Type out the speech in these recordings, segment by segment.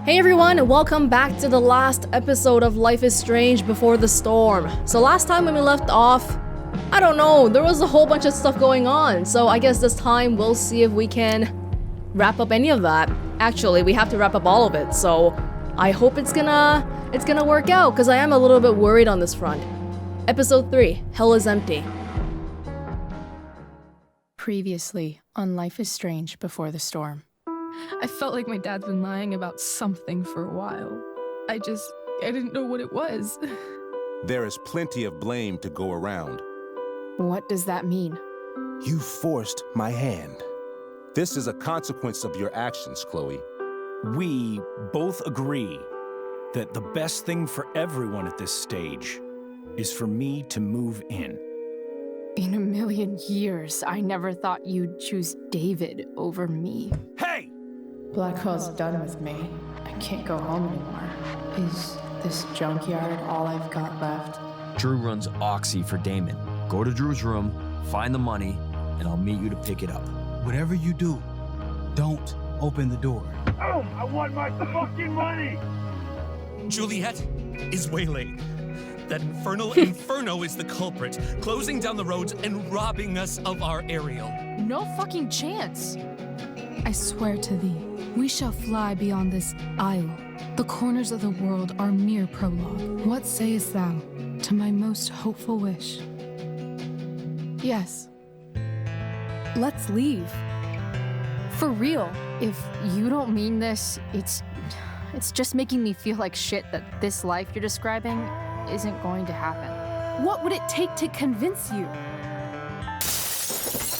Hey everyone, and welcome back to the last episode of Life is Strange Before the Storm. So last time when we left off, I don't know, there was a whole bunch of stuff going on. So I guess this time we'll see if we can wrap up any of that. Actually, we have to wrap up all of it, so I hope it's gonna work out, because I am a little bit worried on this front. Episode 3, Hell is Empty. Previously on Life is Strange Before the Storm. I felt like my dad's been lying about something for a while. I didn't know what it was. There is plenty of blame to go around. What does that mean? You forced my hand. This is a consequence of your actions, Chloe. We both agree that the best thing for everyone at this stage is for me to move in. In a million years, I never thought you'd choose David over me. Hey! Blackwell's done with me. I can't go home anymore. Is this junkyard all I've got left? Drew runs Oxy for Damon. Go to Drew's room, find the money, and I'll meet you to pick it up. Whatever you do, don't open the door. Oh, I want my fucking money! Juliet is waylaid. That infernal Inferno is the culprit, closing down the roads and robbing us of our aerial. No fucking chance. I swear to thee, we shall fly beyond this isle. The corners of the world are mere prologue. What sayest thou to my most hopeful wish? Yes. Let's leave. For real. If you don't mean this, it's just making me feel like shit that this life you're describing isn't going to happen. What would it take to convince you?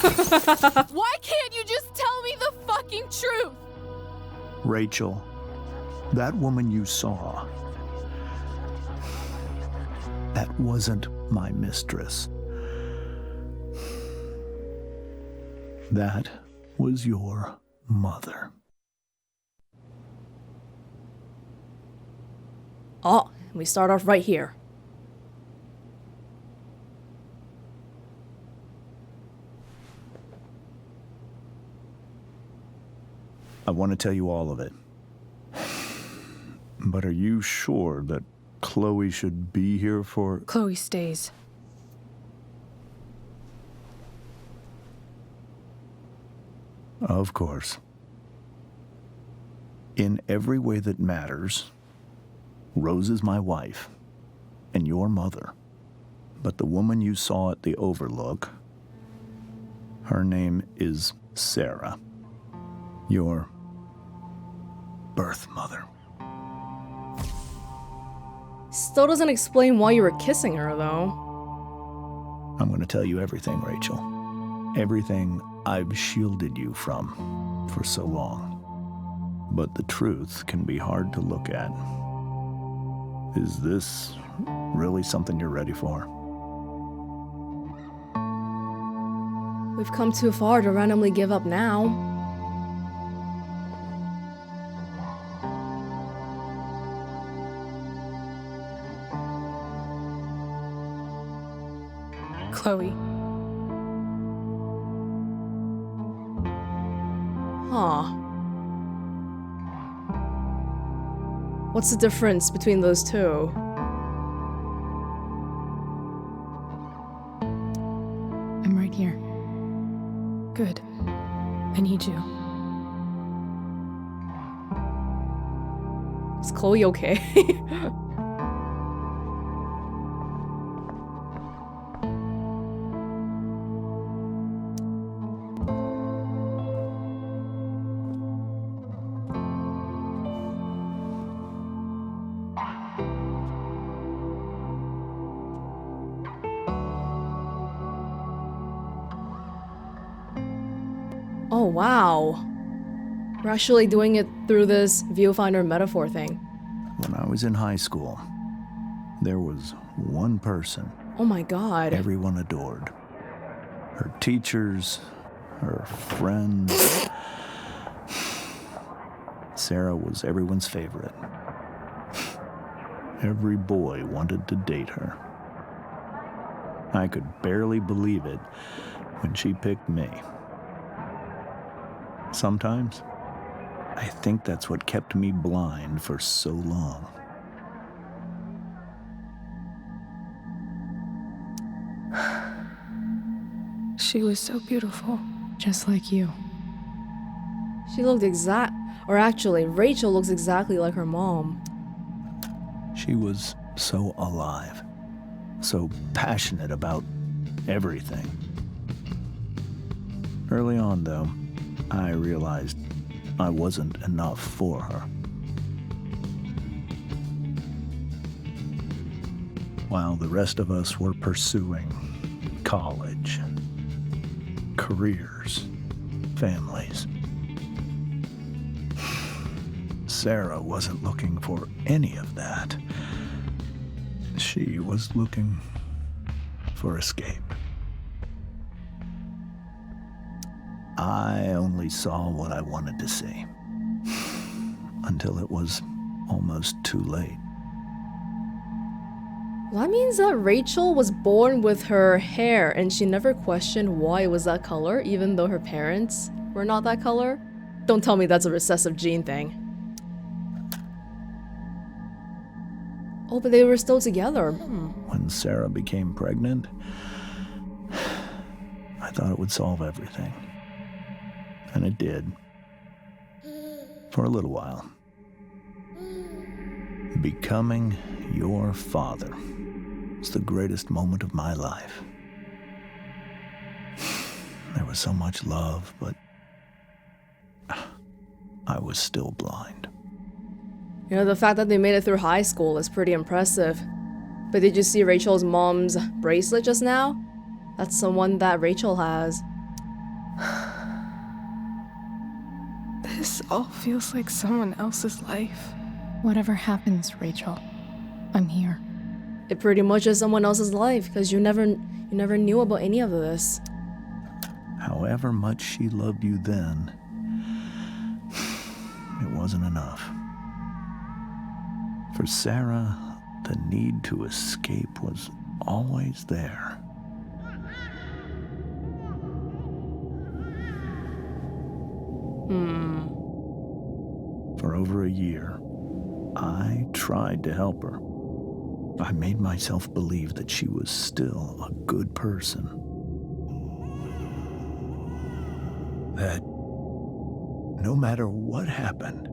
Why can't you just tell me the fucking truth? Rachel, that woman you saw, that wasn't my mistress. That was your mother. Oh, we start off right here. I want to tell you all of it. But are you sure that Chloe should be here for... Chloe stays. Of course. In every way that matters, Rose is my wife and your mother. But the woman you saw at the Overlook, her name is Sera. Your birth mother. Still doesn't explain why you were kissing her, though. I'm going to tell you everything, Rachel. Everything I've shielded you from for so long. But the truth can be hard to look at. Is this really something you're ready for? We've come too far to randomly give up now. Chloe. Huh. What's the difference between those two? I'm right here. Good. I need you. Is Chloe okay? Oh, wow. We're actually doing it through this viewfinder metaphor thing. When I was in high school, there was one person Oh my god. everyone adored. Her teachers, her friends. Sera was everyone's favorite. Every boy wanted to date her. I could barely believe it when she picked me. Sometimes, I think that's what kept me blind for so long. She was so beautiful, just like you. She looked or actually, Rachel looks exactly like her mom. She was so alive, so passionate about everything. Early on, though, I realized I wasn't enough for her. While the rest of us were pursuing college, careers, families, Sera wasn't looking for any of that. She was looking for escape. I only saw what I wanted to see, until it was almost too late. Well, that means that Rachel was born with her hair and she never questioned why it was that color, even though her parents were not that color. Don't tell me that's a recessive gene thing. Oh, but they were still together. When Sera became pregnant, I thought it would solve everything. And it did. For a little while. Becoming your father was the greatest moment of my life. There was so much love, but I was still blind. You know, the fact that they made it through high school is pretty impressive. But did you see Rachel's mom's bracelet just now? That's the one that Rachel has. This all feels like someone else's life. Whatever happens, Rachel, I'm here. It pretty much is someone else's life, because you never knew about any of this. However much she loved you then, it wasn't enough. For Sera, the need to escape was always there. For over a year, I tried to help her. I made myself believe that she was still a good person. That no matter what happened,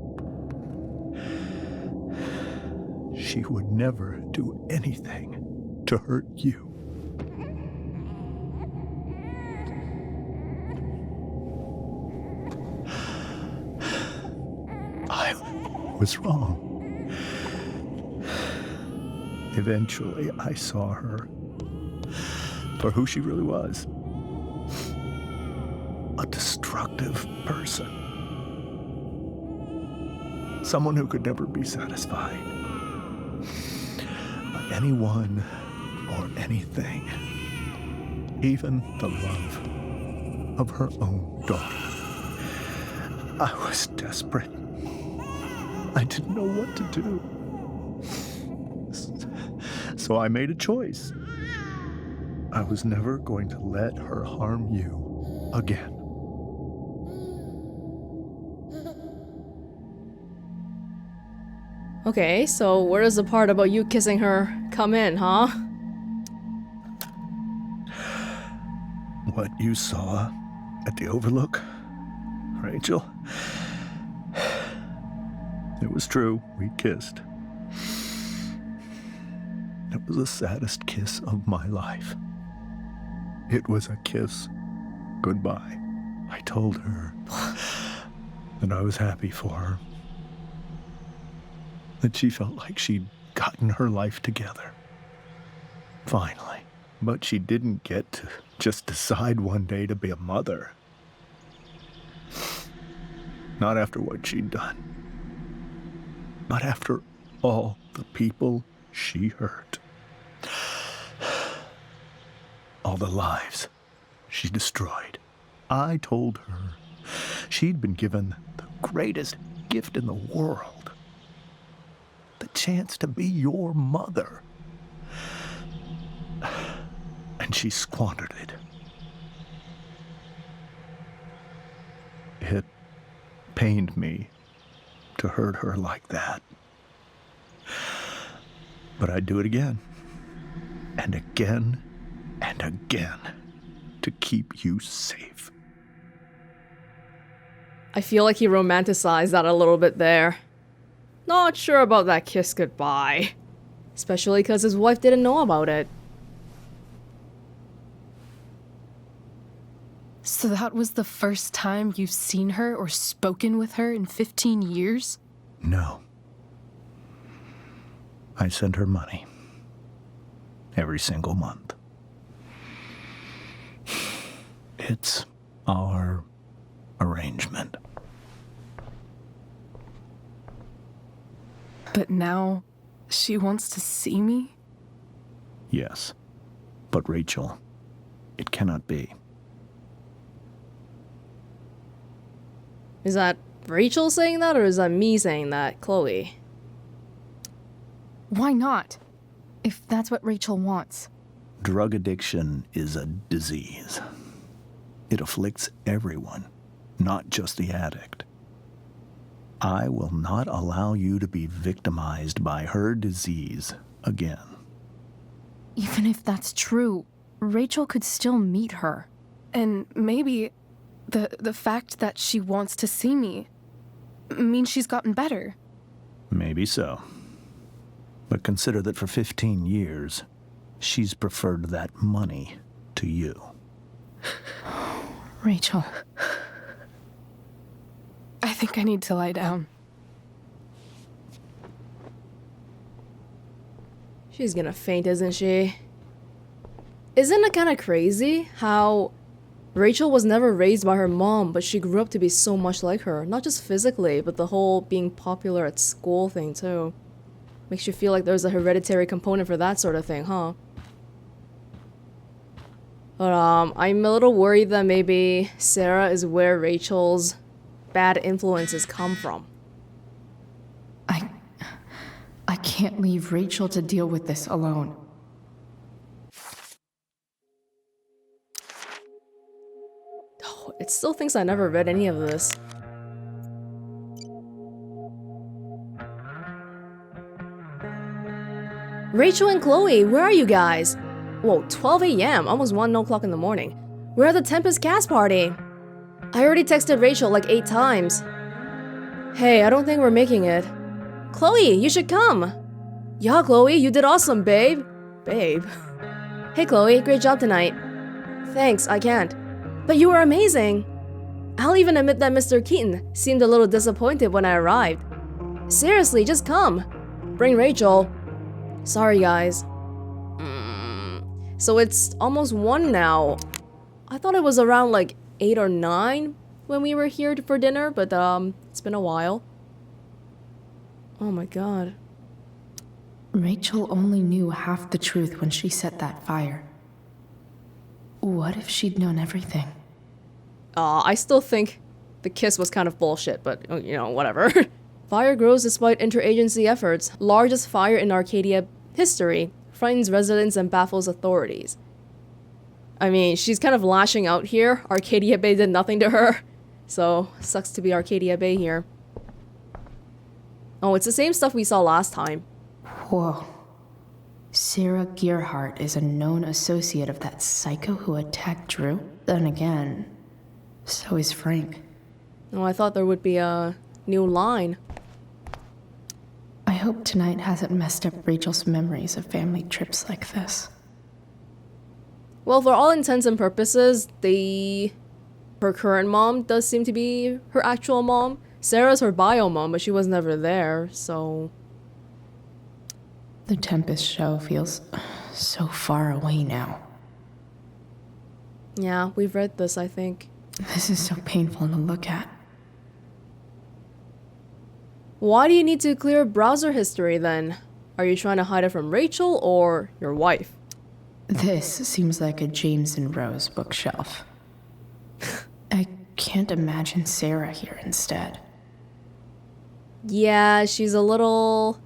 she would never do anything to hurt you. I was wrong. Eventually, I saw her for who she really was. A destructive person. Someone who could never be satisfied by anyone or anything, even the love of her own daughter. I was desperate. I didn't know what to do. So I made a choice. I was never going to let her harm you again. Okay, so where does the part about you kissing her come in, huh? What you saw at the Overlook, Rachel, it was true. We kissed. It was the saddest kiss of my life. It was a kiss goodbye. I told her that I was happy for her. That she felt like she'd gotten her life together. Finally. But she didn't get to just decide one day to be a mother. Not after what she'd done. Not after all the people she hurt. All the lives she destroyed. I told her she'd been given the greatest gift in the world. The chance to be your mother. And she squandered it. It pained me to hurt her like that. But I'd do it again, and again, and again, to keep you safe. I feel like he romanticized that a little bit there. Not sure about that kiss goodbye. Especially because his wife didn't know about it. So that was the first time you've seen her or spoken with her in 15 years? No. I send her money. Every single month. It's our arrangement. But now, she wants to see me? Yes. But Rachel, it cannot be. Is that Rachel saying that, or is that me saying that, Chloe? Why not? If that's what Rachel wants. Drug addiction is a disease. It afflicts everyone, not just the addict. I will not allow you to be victimized by her disease again. Even if that's true, Rachel could still meet her. And maybe the fact that she wants to see me means she's gotten better. Maybe so. But consider that for 15 years, she's preferred that money to you. Rachel. I think I need to lie down. She's gonna faint, isn't she? Isn't it kind of crazy how Rachel was never raised by her mom, but she grew up to be so much like her? Not just physically, but the whole being popular at school thing too. Makes you feel like there's a hereditary component for that sort of thing, huh? But I'm a little worried that maybe Sera is where Rachel's bad influences come from. I can't leave Rachel to deal with this alone. Oh, it still thinks I never read any of this. Rachel and Chloe, where are you guys? Whoa, 12 a.m., almost 1 o'clock in the morning. We're at the Tempest cast party. I already texted Rachel like 8 times. Hey, I don't think we're making it. Chloe, you should come. Yeah, Chloe, you did awesome, babe. Babe. Hey, Chloe, great job tonight. Thanks, I can't. But you were amazing. I'll even admit that Mr. Keaton seemed a little disappointed when I arrived. Seriously, just come. Bring Rachel. Sorry, guys. So it's almost 1 now. I thought it was around like 8 or 9 when we were here for dinner, but it's been a while. Oh my god. Rachel only knew half the truth when she set that fire. What if she'd known everything? I still think the kiss was kind of bullshit, but you know, whatever. Fire grows despite interagency efforts. Largest fire in Arcadia history. Frightens residents and baffles authorities. I mean, she's kind of lashing out here. Arcadia Bay did nothing to her. So, sucks to be Arcadia Bay here. Oh, it's the same stuff we saw last time. Whoa. Sera Gearhart is a known associate of that psycho who attacked Drew. Then again, so is Frank. Oh, I thought there would be a new line. I hope tonight hasn't messed up Rachel's memories of family trips like this. Well, for all intents and purposes, her current mom does seem to be her actual mom. Sera's her bio mom, but she was never there, so... The Tempest show feels so far away now. Yeah, we've read this, I think. This is so painful to look at. Why do you need to clear browser history then? Are you trying to hide it from Rachel or your wife? This seems like a James and Rose bookshelf. I can't imagine Sera here instead. Yeah, she's a little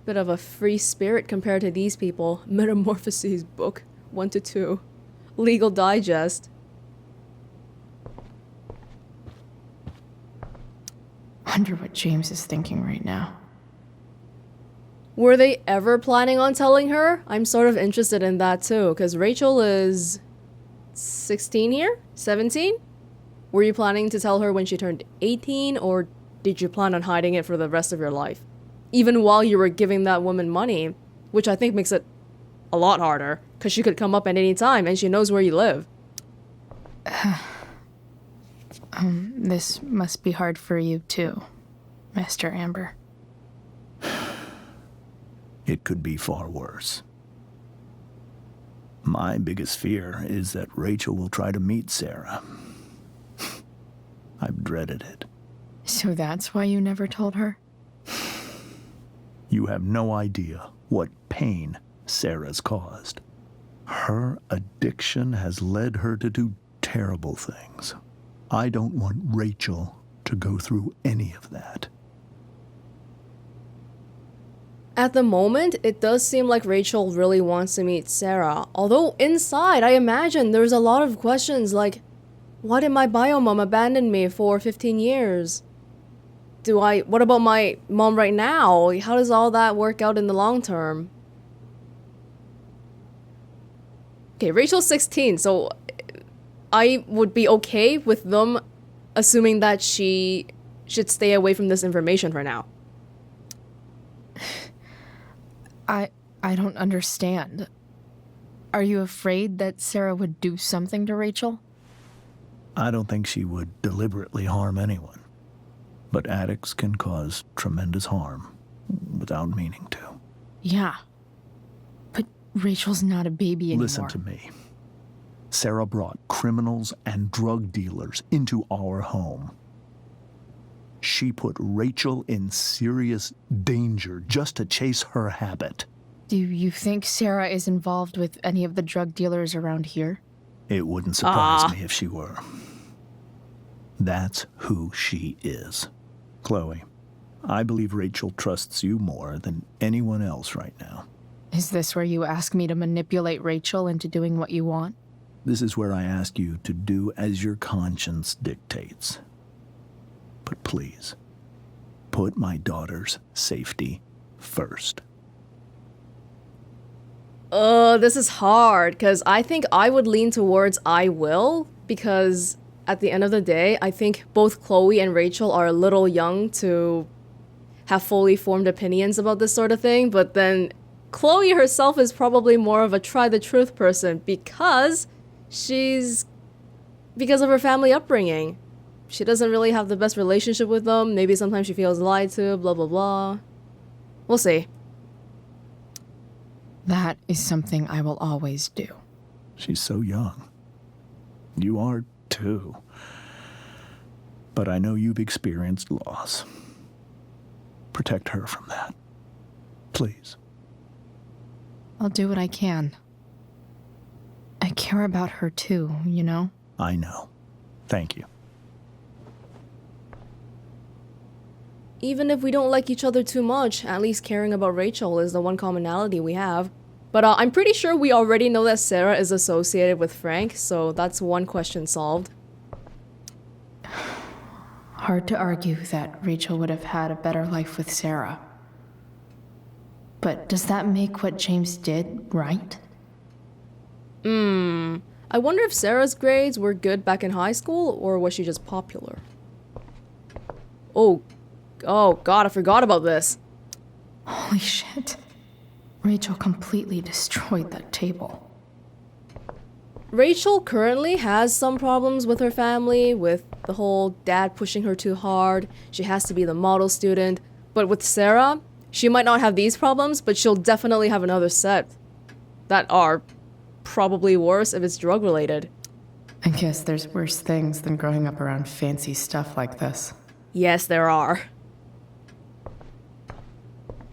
bit of a free spirit compared to these people. Metamorphoses book 1 to 2. Legal Digest. Wonder what James is thinking right now. Were they ever planning on telling her? I'm sort of interested in that too, because Rachel is 16 here? 17? Were you planning to tell her when she turned 18, or did you plan on hiding it for the rest of your life? Even while you were giving that woman money, which I think makes it a lot harder, because she could come up at any time and she knows where you live. This must be hard for you too, Master Amber. It could be far worse. My biggest fear is that Rachel will try to meet Sera. I've dreaded it. So that's why you never told her? You have no idea what pain Sera's caused. Her addiction has led her to do terrible things. I don't want Rachel to go through any of that. At the moment, it does seem like Rachel really wants to meet Sera. Although inside, I imagine there's a lot of questions like, why did my bio mom abandon me for 15 years? What about my mom right now? How does all that work out in the long term? Okay, Rachel's 16, so I would be okay with them assuming that she should stay away from this information for now. I don't understand. Are you afraid that Sera would do something to Rachel? I don't think she would deliberately harm anyone. But addicts can cause tremendous harm without meaning to. Yeah. But Rachel's not a baby anymore. Listen to me. Sera brought criminals and drug dealers into our home. She put Rachel in serious danger just to chase her habit. Do you think Sera is involved with any of the drug dealers around here? It wouldn't surprise me if she were. That's who she is. Chloe, I believe Rachel trusts you more than anyone else right now. Is this where you ask me to manipulate Rachel into doing what you want? This is where I ask you to do as your conscience dictates. But please, put my daughter's safety first. This is hard, because I think I would lean towards I will, because at the end of the day, I think both Chloe and Rachel are a little young to have fully formed opinions about this sort of thing, but then Chloe herself is probably more of a try-the-truth person because of her family upbringing. She doesn't really have the best relationship with them, maybe sometimes she feels lied to, blah blah blah. We'll see. That is something I will always do. She's so young. You are too. But I know you've experienced loss. Protect her from that. Please. I'll do what I can. I care about her too, you know? I know. Thank you. Even if we don't like each other too much, at least caring about Rachel is the one commonality we have. But I'm pretty sure we already know that Sera is associated with Frank, so that's one question solved. Hard to argue that Rachel would have had a better life with Sera. But does that make what James did right? I wonder if Sera's grades were good back in high school, or was she just popular? Oh god, I forgot about this. Holy shit. Rachel completely destroyed that table. Rachel currently has some problems with her family, with the whole dad pushing her too hard, she has to be the model student. But with Sera, she might not have these problems, but she'll definitely have another set that are probably worse if it's drug related. I guess there's worse things than growing up around fancy stuff like this. Yes, there are.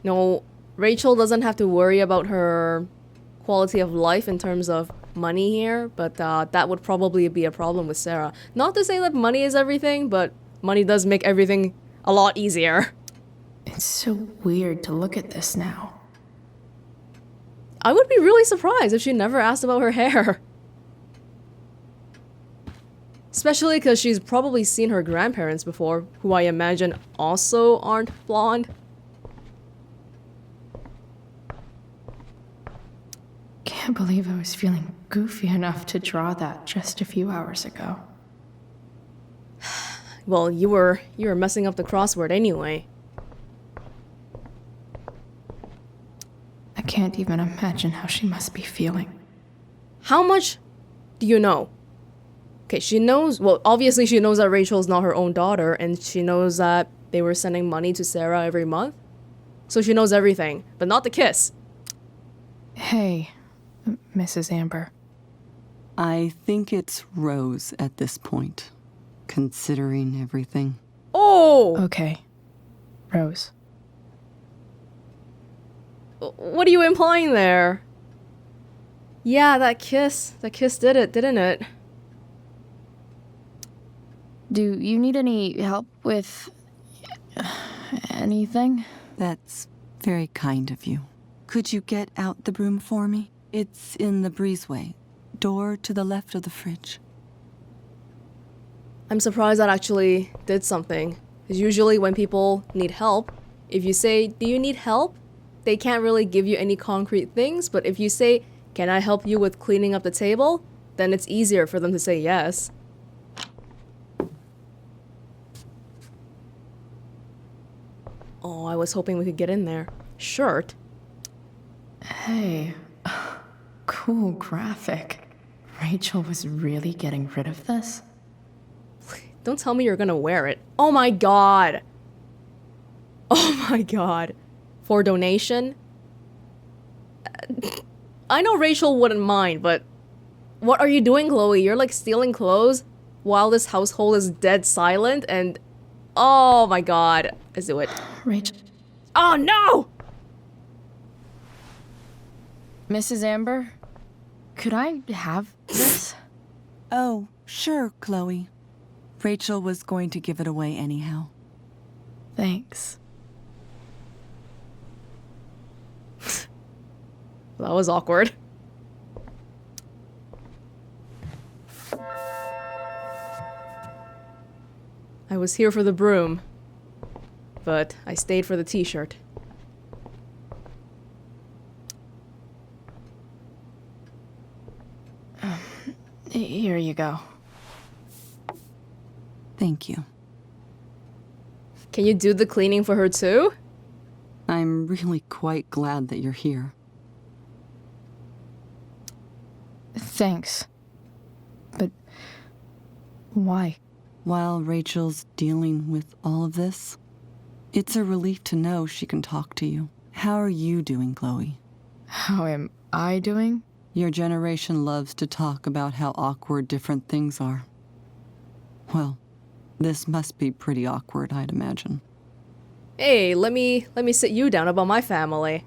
No, Rachel doesn't have to worry about her quality of life in terms of money here, but that would probably be a problem with Sera. Not to say that money is everything, but money does make everything a lot easier. It's so weird to look at this now. I would be really surprised if she never asked about her hair. Especially because she's probably seen her grandparents before, who I imagine also aren't blonde. Can't believe I was feeling goofy enough to draw that just a few hours ago. Well, you were messing up the crossword anyway. I can't even imagine how she must be feeling. How much do you know? Okay, she knows, well, obviously she knows that Rachel's not her own daughter, and she knows that they were sending money to Sera every month. So she knows everything, but not the kiss. Hey, Mrs. Amber. I think it's Rose at this point, considering everything. Oh! Okay, Rose. What are you implying there? Yeah, that kiss did it, didn't it? Do you need any help with anything? That's very kind of you. Could you get out the broom for me? It's in the breezeway. Door to the left of the fridge. I'm surprised that actually did something. Because usually when people need help, if you say, do you need help? They can't really give you any concrete things, but if you say, can I help you with cleaning up the table? Then it's easier for them to say yes. Oh, I was hoping we could get in there. Shirt? Hey, cool graphic. Rachel was really getting rid of this? Don't tell me you're gonna wear it. Oh my god! Oh my god. For donation? I know Rachel wouldn't mind, but what are you doing, Chloe? You're like stealing clothes while this household is dead silent and... Oh my god. Let's do it. Rachel. Oh no! Mrs. Amber, could I have this? Oh, sure, Chloe. Rachel was going to give it away anyhow. Thanks. That was awkward. I was here for the broom, but I stayed for the t-shirt. Here you go. Thank you. Can you do the cleaning for her too? I'm really quite glad that you're here. Thanks. But why? While Rachel's dealing with all of this, it's a relief to know she can talk to you. How are you doing, Chloe? How am I doing? Your generation loves to talk about how awkward different things are. Well, this must be pretty awkward, I'd imagine. Hey, let me sit you down about my family.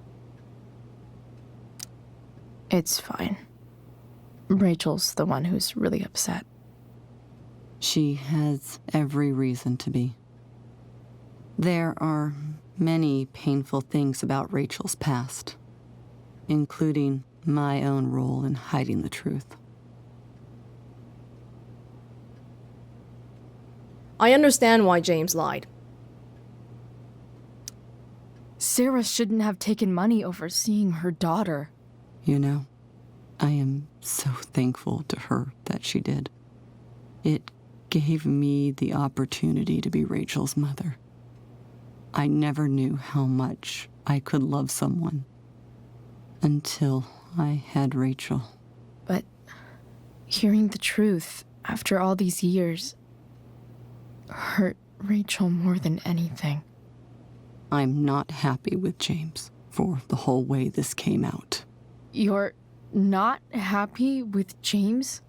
It's fine. Rachel's the one who's really upset. She has every reason to be. There are many painful things about Rachel's past, including my own role in hiding the truth. I understand why James lied. Sera shouldn't have taken money over seeing her daughter. You know, I am so thankful to her that she did. It gave me the opportunity to be Rachel's mother. I never knew how much I could love someone until I had Rachel. But hearing the truth after all these years hurt Rachel more than anything. I'm not happy with James for the whole way this came out. You're not happy with James?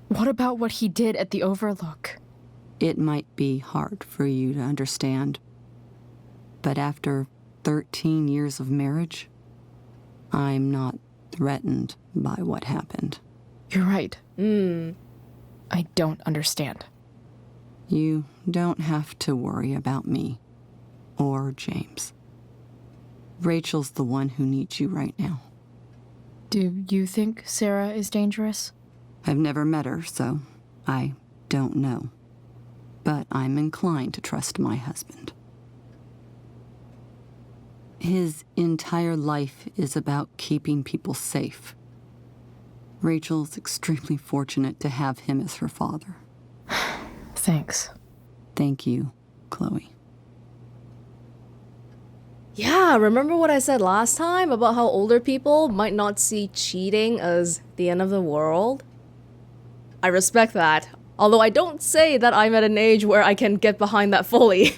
What about what he did at the Overlook? It might be hard for you to understand, but after 13 years of marriage, I'm not threatened by what happened. You're right. I don't understand. You don't have to worry about me or James. Rachel's the one who needs you right now. Do you think Sera is dangerous? I've never met her, so I don't know. But I'm inclined to trust my husband. His entire life is about keeping people safe. Rachel's extremely fortunate to have him as her father. Thanks. Thank you, Chloe. Yeah, remember what I said last time about how older people might not see cheating as the end of the world? I respect that, although I don't say that I'm at an age where I can get behind that fully.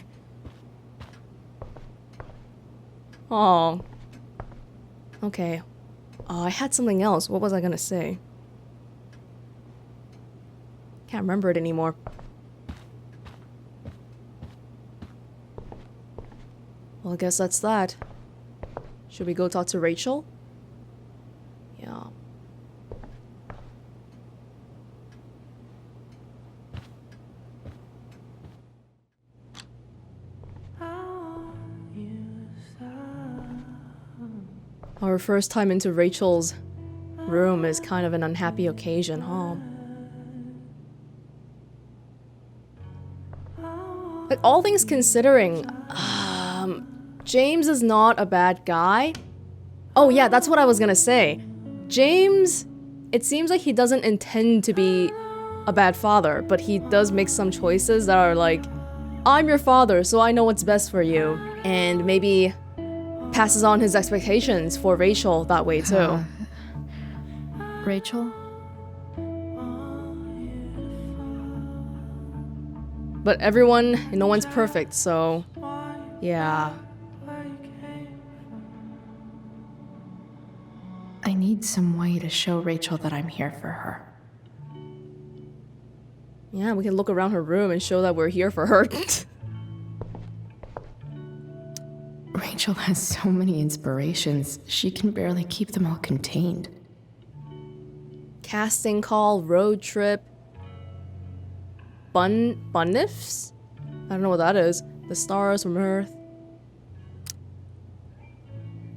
Oh. Okay. Oh, I had something else. What was I gonna say? Can't remember it anymore. Well, I guess that's that. Should we go talk to Rachel? Yeah. Our first time into Rachel's room is kind of an unhappy occasion, huh? Like, all things considering, James is not a bad guy. Oh yeah, that's what I was gonna say. James, it seems like he doesn't intend to be a bad father, but he does make some choices that are like, I'm your father, so I know what's best for you. And maybe passes on his expectations for Rachel that way too. Rachel? But everyone, no one's perfect, so yeah. I need some way to show Rachel that I'm here for her. Yeah, we can look around her room and show that we're here for her. Rachel has so many inspirations, she can barely keep them all contained. Casting call, road trip, bunnifs? I don't know what that is. The stars from Earth.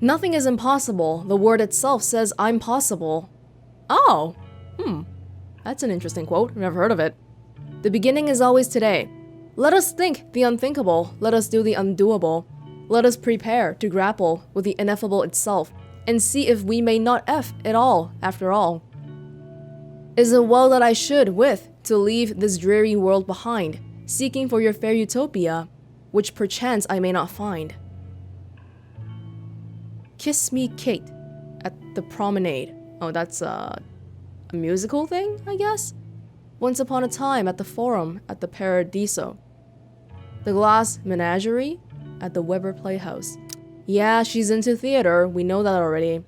Nothing is impossible. The word itself says I'm possible. Oh, that's an interesting quote. I've never heard of it. The beginning is always today. Let us think the unthinkable. Let us do the undoable. Let us prepare to grapple with the ineffable itself and see if we may not F it all after all. Is it well that I should with to leave this dreary world behind, seeking for your fair utopia, which perchance I may not find? Kiss Me Kate at the promenade. Oh, that's a musical thing, I guess? Once upon a time at the forum at the Paradiso. The Glass Menagerie at the Weber Playhouse. Yeah, she's into theater. We know that already.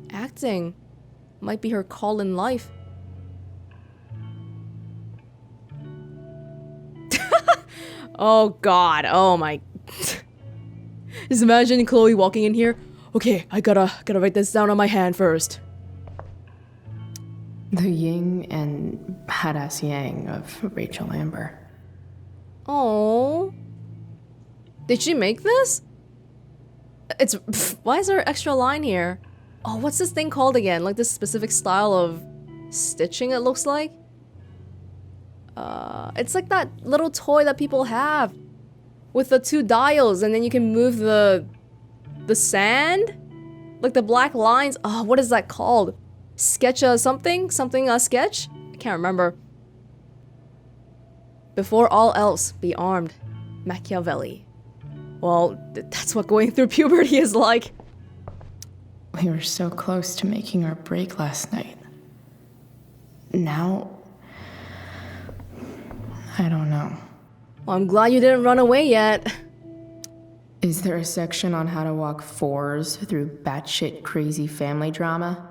Acting might be her call in life. Oh god, oh my. Just imagine Chloe walking in here. Okay, I gotta write this down on my hand first. The yin and badass yang of Rachel Amber. Oh. Did she make this? Why is there an extra line here? Oh, what's this thing called again? Like this specific style of stitching, it looks like? It's like that little toy that people have with the two dials, and then you can move the sand? Like the black lines. Oh, what is that called? Sketch something? Something sketch? I can't remember. Before all else, be armed. Machiavelli. Well, that's what going through puberty is like. We were so close to making our break last night. Now, I don't know. Well, I'm glad you didn't run away yet. Is there a section on how to walk fours through batshit crazy family drama?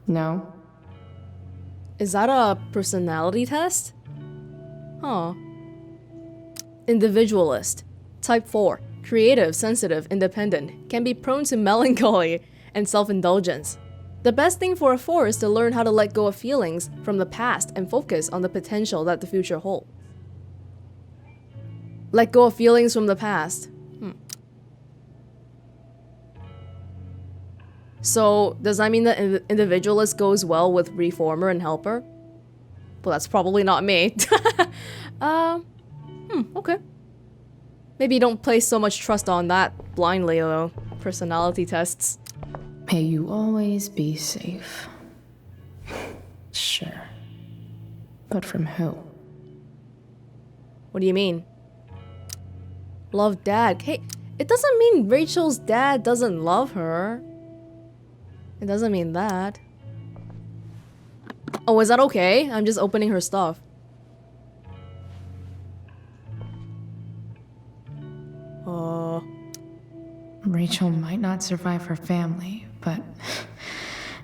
No? Is that a personality test? Huh. Individualist. Type 4. Creative, sensitive, independent. Can be prone to melancholy and self-indulgence. The best thing for a 4 is to learn how to let go of feelings from the past and focus on the potential that the future holds. Let go of feelings from the past. So, does that mean that individualist goes well with reformer and helper? Well, that's probably not me. Okay. Maybe don't place so much trust on that blindly, though. Personality tests. May you always be safe. Sure. But from who? What do you mean? Love dad. Hey, it doesn't mean Rachel's dad doesn't love her. It doesn't mean that. Oh, is that okay? I'm just opening her stuff. Rachel might not survive her family, but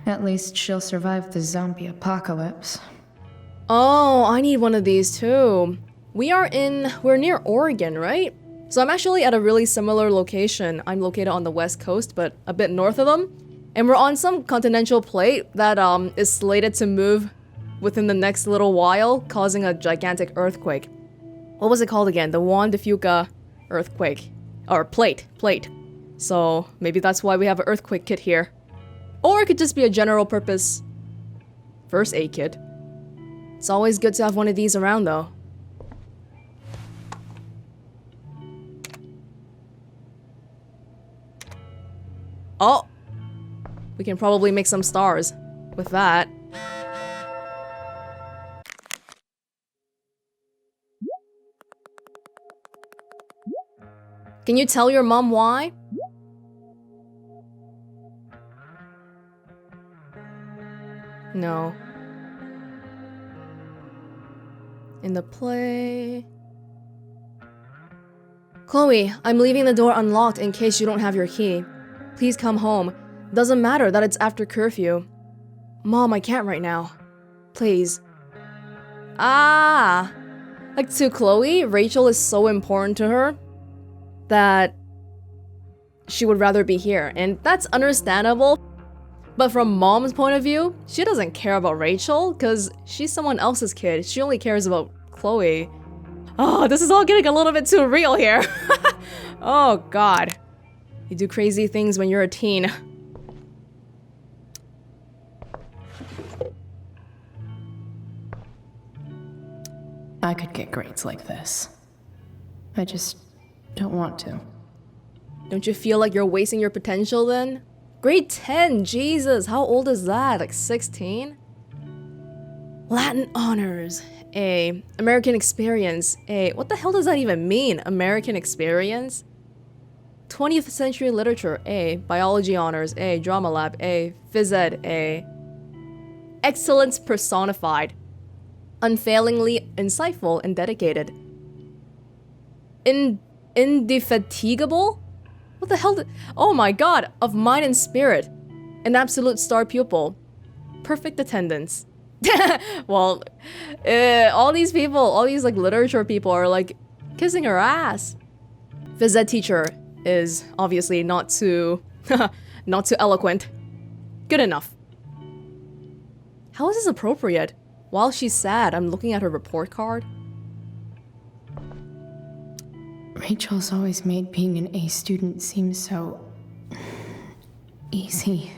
at least she'll survive the zombie apocalypse. Oh, I need one of these too. We're near Oregon, right? So I'm actually at a really similar location. I'm located on the west coast, but a bit north of them. And we're on some continental plate that is slated to move within the next little while, causing a gigantic earthquake. What was it called again? The Juan de Fuca earthquake. Or plate. So maybe that's why we have an earthquake kit here. Or it could just be a general purpose first aid kit. It's always good to have one of these around though. Oh! We can probably make some stars with that. Can you tell your mom why? No. In the play... Chloe, I'm leaving the door unlocked in case you don't have your key. Please come home. Doesn't matter that it's after curfew. Mom, I can't right now. Please. Ah! Like to Chloe, Rachel is so important to her that she would rather be here, and that's understandable. But from Mom's point of view, she doesn't care about Rachel because she's someone else's kid. She only cares about Chloe. Oh, this is all getting a little bit too real here. Oh god. You do crazy things when you're a teen. I could get grades like this. I just don't want to. Don't you feel like you're wasting your potential then? Grade 10, Jesus, how old is that? Like 16? Latin honors, A. American experience, A. What the hell does that even mean? American experience? 20th century literature, A. Biology honors, A. Drama lab, A. Phys ed, A. Excellence personified. Unfailingly insightful and dedicated. Indefatigable? What the hell oh my god, of mind and spirit. An absolute star pupil. Perfect attendance. Well, all these people, all these like literature people are like kissing her ass. Phys ed teacher is obviously not too not too eloquent. Good enough. How is this appropriate? While she's sad, I'm looking at her report card. Rachel's always made being an A student seem so easy.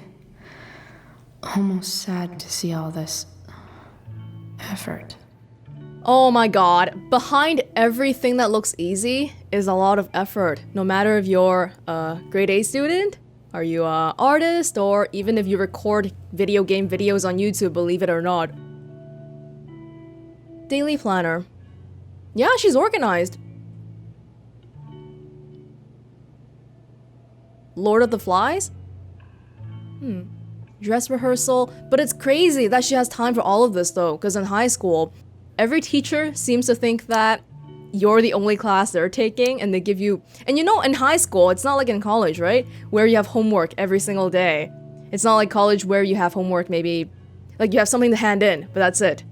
Almost sad to see all this effort. Oh my god, behind everything that looks easy is a lot of effort. No matter if you're a grade A student, are you an artist, or even if you record video game videos on YouTube, believe it or not. Daily planner. Yeah, she's organized. Lord of the Flies? Dress rehearsal. But it's crazy that she has time for all of this though, because in high school, every teacher seems to think that you're the only class they're taking, and they give you... And you know, in high school, it's not like in college, right? Where you have homework every single day. It's not like college where you have homework maybe... Like you have something to hand in, but that's it.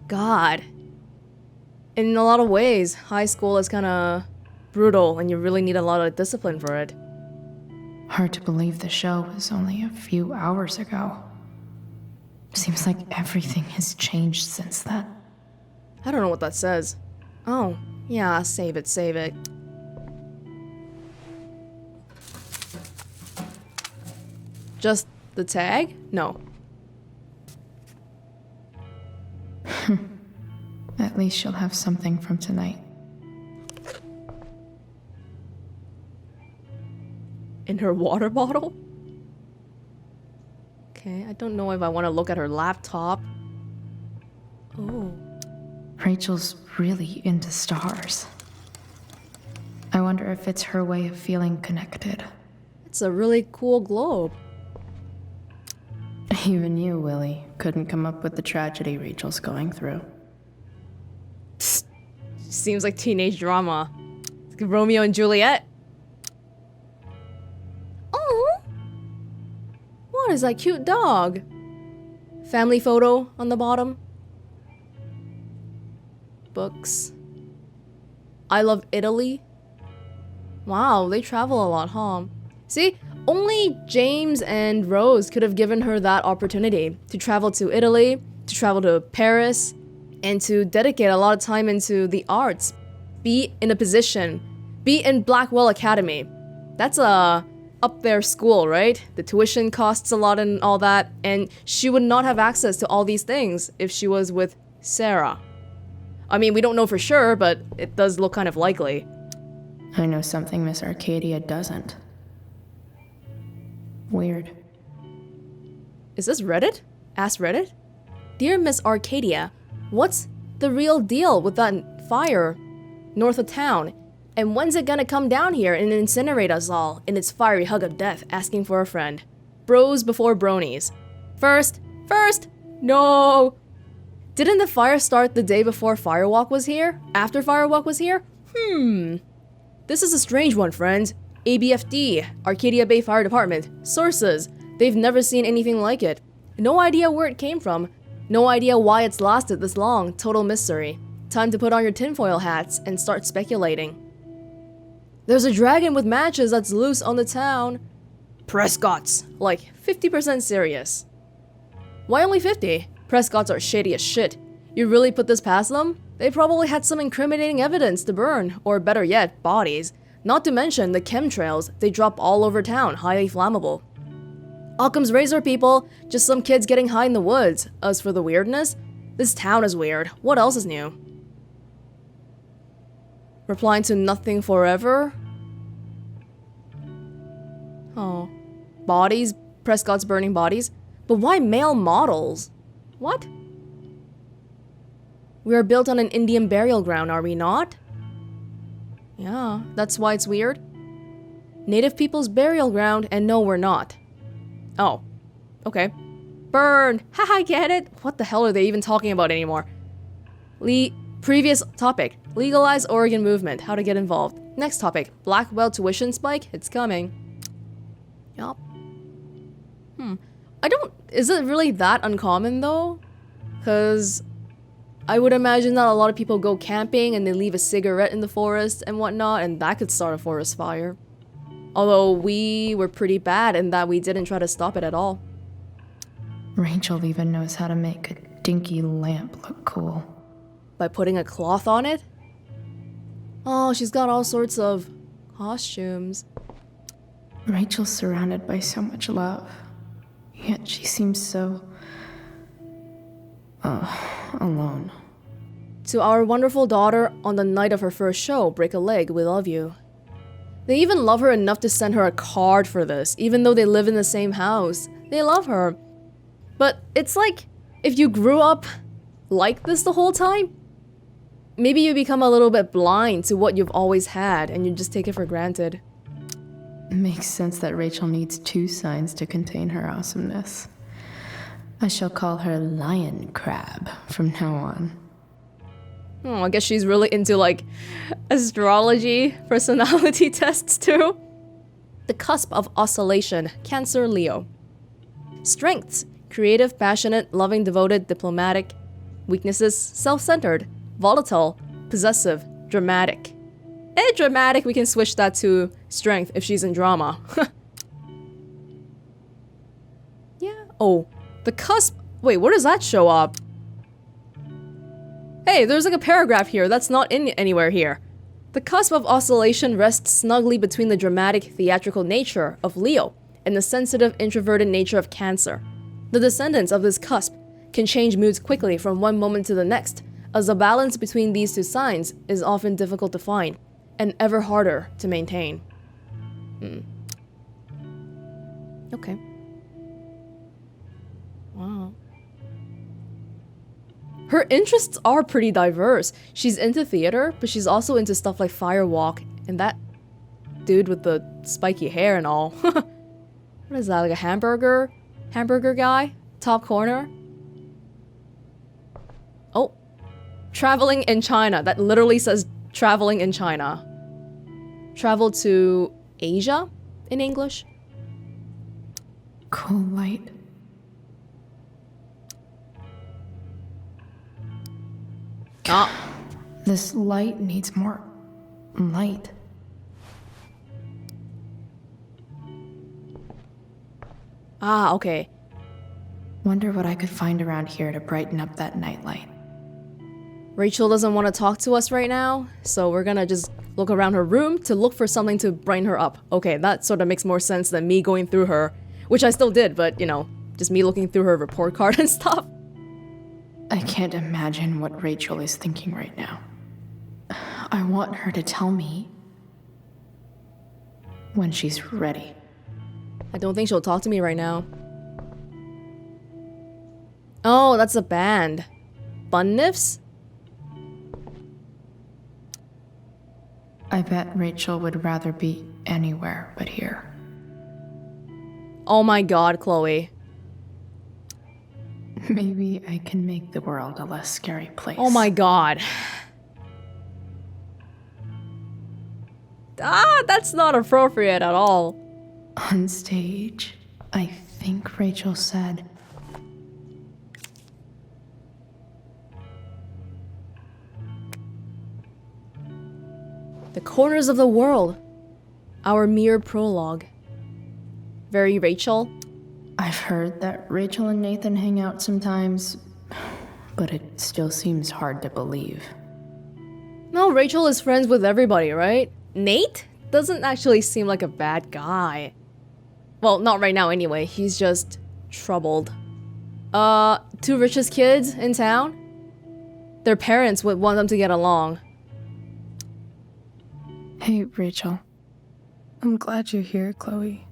God. In a lot of ways, high school is kind of brutal, and you really need a lot of discipline for it. Hard to believe the show was only a few hours ago. Seems like everything has changed since then. I don't know what that says. Oh, yeah, save it, save it. Just the tag? No. At least she'll have something from tonight. In her water bottle? Okay, I don't know if I want to look at her laptop. Oh. Rachel's really into stars. I wonder if it's her way of feeling connected. It's a really cool globe. Even you, Willie, couldn't come up with the tragedy Rachel's going through. Seems like teenage drama. It's like Romeo and Juliet. Oh, what is that cute dog? Family photo on the bottom. Books. I love Italy. Wow, they travel a lot, huh? See, only James and Rose could have given her that opportunity to travel to Italy, to travel to Paris, and to dedicate a lot of time into the arts. Be in a position. Be in Blackwell Academy. That's a up there school, right? The tuition costs a lot and all that, and she would not have access to all these things if she was with Sera. I mean, we don't know for sure, but it does look kind of likely. I know something Miss Arcadia doesn't. Weird. Is this Reddit? Ask Reddit? Dear Miss Arcadia, what's the real deal with that fire north of town? And when's it gonna come down here and incinerate us all in its fiery hug of death, asking for a friend? Bros before bronies. First, no! Didn't the fire start the day before Firewalk was here? After Firewalk was here? This is a strange one, friends. ABFD, Arcadia Bay Fire Department. Sources, they've never seen anything like it. No idea where it came from. No idea why it's lasted this long. Total mystery. Time to put on your tinfoil hats and start speculating. There's a dragon with matches that's loose on the town. Prescott's, like 50% serious. Why only 50? Prescott's are shady as shit. You really put this past them? They probably had some incriminating evidence to burn, or better yet, bodies. Not to mention the chemtrails they drop all over town, highly flammable. Occam's razor, people. Just some kids getting high in the woods. As for the weirdness, this town is weird. What else is new? Replying to nothing forever? Oh. Bodies? Prescott's burning bodies? But why male models? What? We are built on an Indian burial ground, are we not? Yeah, that's why it's weird. Native people's burial ground, and no, we're not. Oh. Okay. Burn! Haha, I get it! What the hell are they even talking about anymore? Previous topic. Legalize Oregon movement. How to get involved. Next topic. Blackwell tuition spike. It's coming. Yup. Is it really that uncommon though? Because I would imagine that a lot of people go camping and they leave a cigarette in the forest and whatnot, and that could start a forest fire. Although we were pretty bad in that we didn't try to stop it at all. Rachel even knows how to make a dinky lamp look cool. By putting a cloth on it? Oh, she's got all sorts of costumes. Rachel's surrounded by so much love, yet she seems so... alone. To our wonderful daughter, on the night of her first show, break a leg, we love you. They even love her enough to send her a card for this, even though they live in the same house. They love her. But it's like, if you grew up like this the whole time, maybe you become a little bit blind to what you've always had, and you just take it for granted. It makes sense that Rachel needs two signs to contain her awesomeness. I shall call her Lion Crab from now on. Oh, I guess she's really into, like, astrology, personality tests, too. The cusp of oscillation, Cancer, Leo. Strengths, creative, passionate, loving, devoted, diplomatic. Weaknesses, self-centered, volatile, possessive, dramatic. Dramatic, we can switch that to strength if she's in drama. Yeah. Oh, the cusp. Wait, where does that show up? Hey, there's like a paragraph here that's not in anywhere here. The cusp of oscillation rests snugly between the dramatic, theatrical nature of Leo and the sensitive, introverted nature of Cancer. The descendants of this cusp can change moods quickly from one moment to the next, as the balance between these two signs is often difficult to find and ever harder to maintain. Okay. Wow. Her interests are pretty diverse. She's into theater, but she's also into stuff like Firewalk and that dude with the spiky hair and all. What is that, like a hamburger guy? Top corner? Oh. Traveling in China. That literally says traveling in China. Travel to Asia in English. Cool light. Ah. This light needs more light. Ah, okay. Wonder what I could find around here to brighten up that nightlight. Rachel doesn't want to talk to us right now, so we're gonna just look around her room to look for something to brighten her up. Okay, that sort of makes more sense than me going through her, which I still did, but you know, just me looking through her report card and stuff. I can't imagine what Rachel is thinking right now. I want her to tell me when she's ready. I don't think she'll talk to me right now. Oh, that's a band. Bunnifs? I bet Rachel would rather be anywhere but here. Oh my god, Chloe. Maybe I can make the world a less scary place. Oh my god. Ah, that's not appropriate at all. On stage, I think Rachel said, The corners of the world. Our mere prologue. Very Rachel. I've heard that Rachel and Nathan hang out sometimes, but it still seems hard to believe. No, Rachel is friends with everybody, right? Nate doesn't actually seem like a bad guy. Well, not right now anyway. He's just troubled. Two richest kids in town? Their parents would want them to get along. Hey, Rachel. I'm glad you're here, Chloe.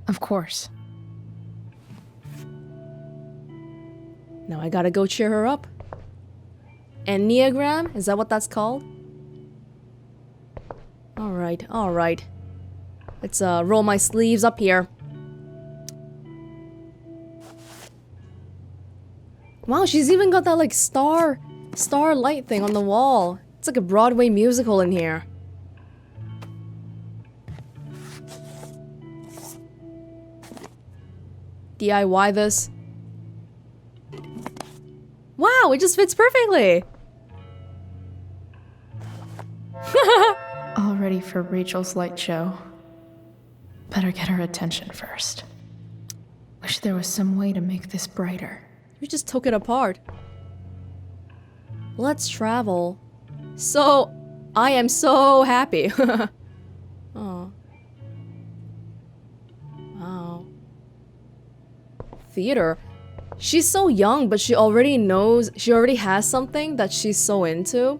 Of course. Now I gotta go cheer her up. Enneagram? Is that what that's called? Alright, alright. Let's roll my sleeves up here. Wow, she's even got that like star light thing on the wall. It's like a Broadway musical in here. DIY this. Wow, it just fits perfectly. All ready for Rachel's light show. Better get her attention first. Wish there was some way to make this brighter. You just took it apart. Let's travel. So, I am so happy. Oh. Wow. Theater. She's so young, but she already has something that she's so into.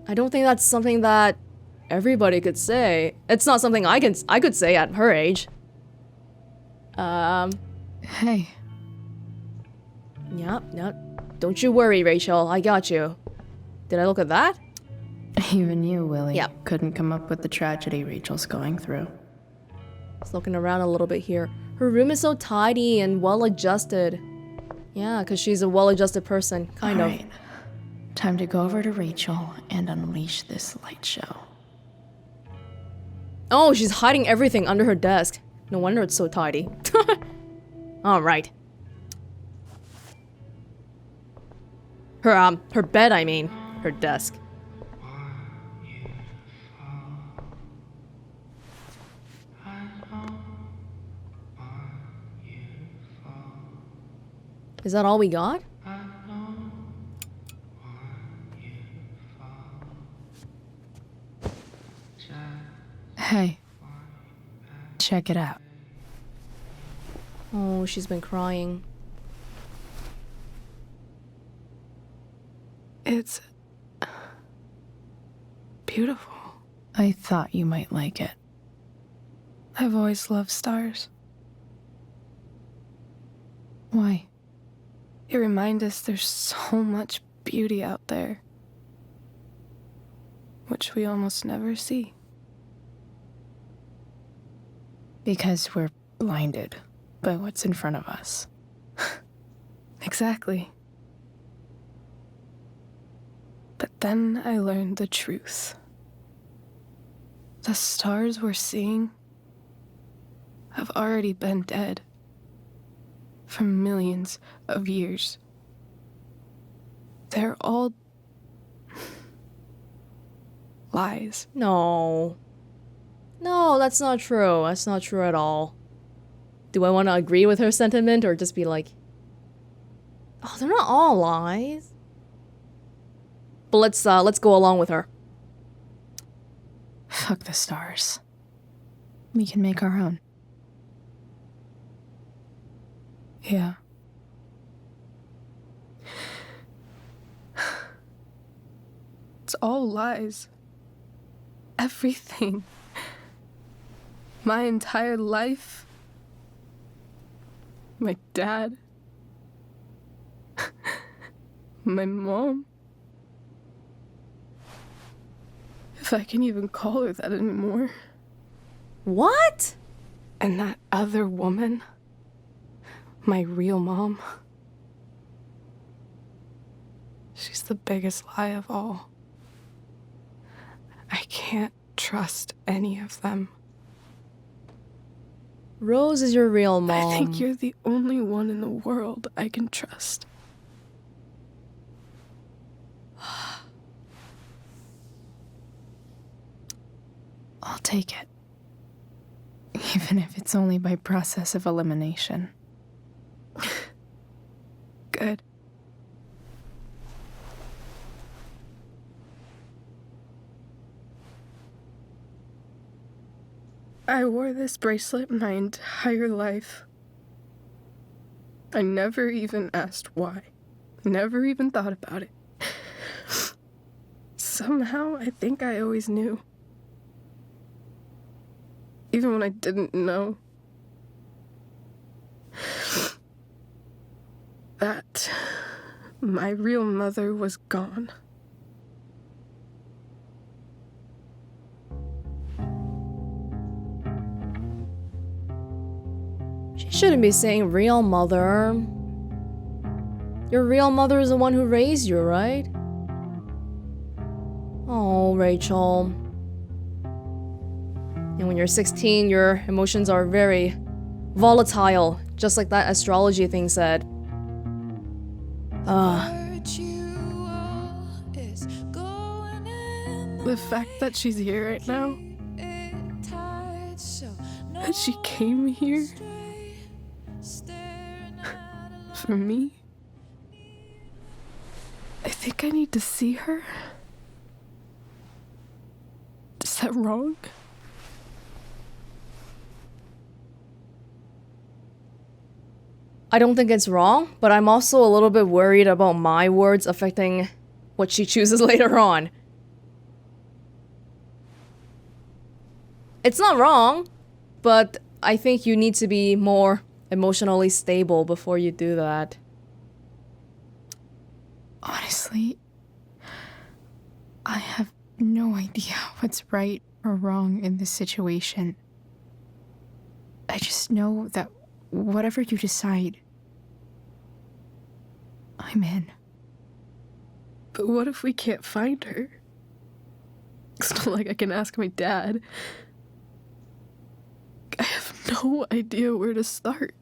I don't think that's something that everybody could say. It's not something I could say at her age. Hey. Yep. Don't you worry, Rachel. I got you. Did I look at that? Even you, Willie, Yep. couldn't come up with the tragedy Rachel's going through. Just looking around a little bit here. Her room is so tidy and well-adjusted. Yeah, because she's a well-adjusted person, kind of. Alright. Time to go over to Rachel and unleash this light show. Oh, she's hiding everything under her desk. No wonder it's so tidy. Alright. Her bed, I mean. Her desk. Is that all we got? Hey. Check it out. Oh, she's been crying. It's beautiful. I thought you might like it. I've always loved stars. Why? They remind us there's so much beauty out there, which we almost never see. Because we're blinded by what's in front of us. Exactly. But then I learned the truth. The stars we're seeing have already been dead for millions of years. They're all lies. No. No, that's not true. That's not true at all. Do I want to agree with her sentiment or just be like, oh, they're not all lies? But let's go along with her. Fuck the stars. We can make our own. Yeah. It's all lies. Everything. My entire life. My dad. My mom. If I can even call her that anymore. What? And that other woman. My real mom. She's the biggest lie of all. I can't trust any of them. Rose is your real mom. I think you're the only one in the world I can trust. I'll take it. Even if it's only by process of elimination. Good. I wore this bracelet my entire life. I never even asked why. Never even thought about it. Somehow, I think I always knew. Even when I didn't know. That my real mother was gone. She shouldn't be saying real mother. Your real mother is the one who raised you, right? Oh, Rachel. And when you're 16, your emotions are very volatile, just like that astrology thing said. The fact that she's here right now, that she came here for me, I think I need to see her. Is that wrong? I don't think it's wrong, but I'm also a little bit worried about my words affecting what she chooses later on. It's not wrong, but I think you need to be more emotionally stable before you do that. Honestly, I have no idea what's right or wrong in this situation. I just know that whatever you decide, I'm in. But what if we can't find her? It's not like I can ask my dad. I have no idea where to start.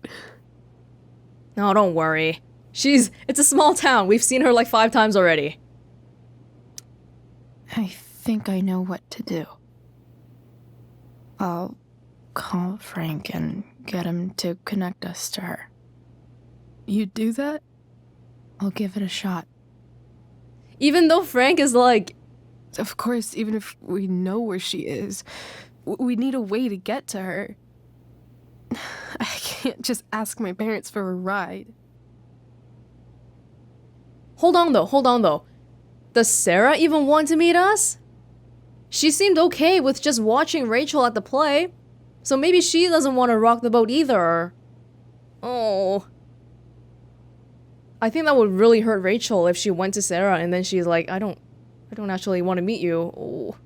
No, don't worry. It's a small town. We've seen her like 5 times already. I think I know what to do. I'll call Frank and get him to connect us to her. You do that? I'll give it a shot. Even though Frank is like... Of course, even if we know where she is, we need a way to get to her. I can't just ask my parents for a ride. Hold on though. Does Sera even want to meet us? She seemed okay with just watching Rachel at the play. So maybe she doesn't want to rock the boat either. Oh. I think that would really hurt Rachel if she went to Sera and then she's like, I don't actually want to meet you. Oh.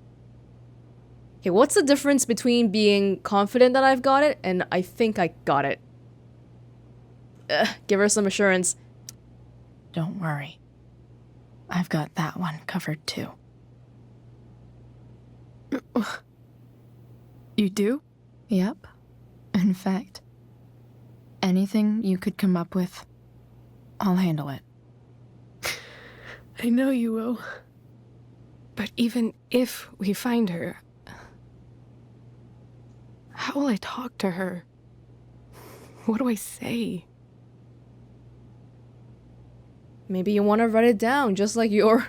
Okay, what's the difference between being confident that I've got it and I think I got it? Give her some assurance. Don't worry. I've got that one covered too. You do? Yep. In fact, anything you could come up with, I'll handle it. I know you will. But even if we find her, how will I talk to her? What do I say? Maybe you want to write it down, just like your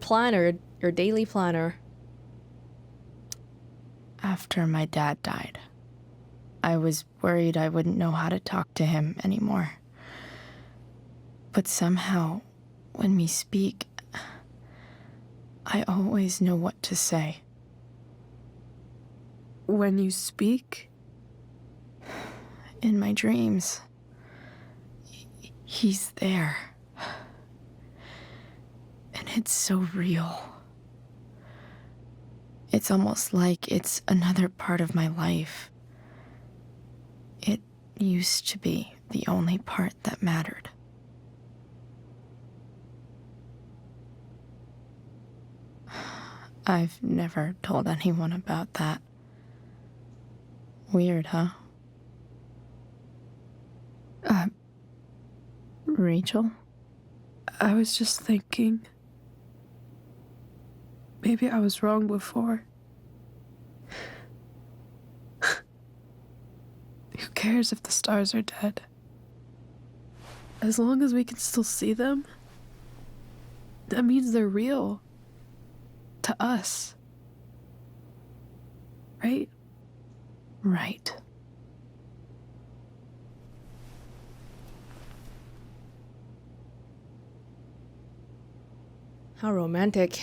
planner, your daily planner. After my dad died, I was worried I wouldn't know how to talk to him anymore. But somehow, when we speak, I always know what to say. When you speak? In my dreams, he's there. And it's so real. It's almost like it's another part of my life. It used to be the only part that mattered. I've never told anyone about that. Weird, huh? Rachel? I was just thinking. Maybe I was wrong before. Who cares if the stars are dead? As long as we can still see them, that means they're real. To us. Right? Right. How romantic.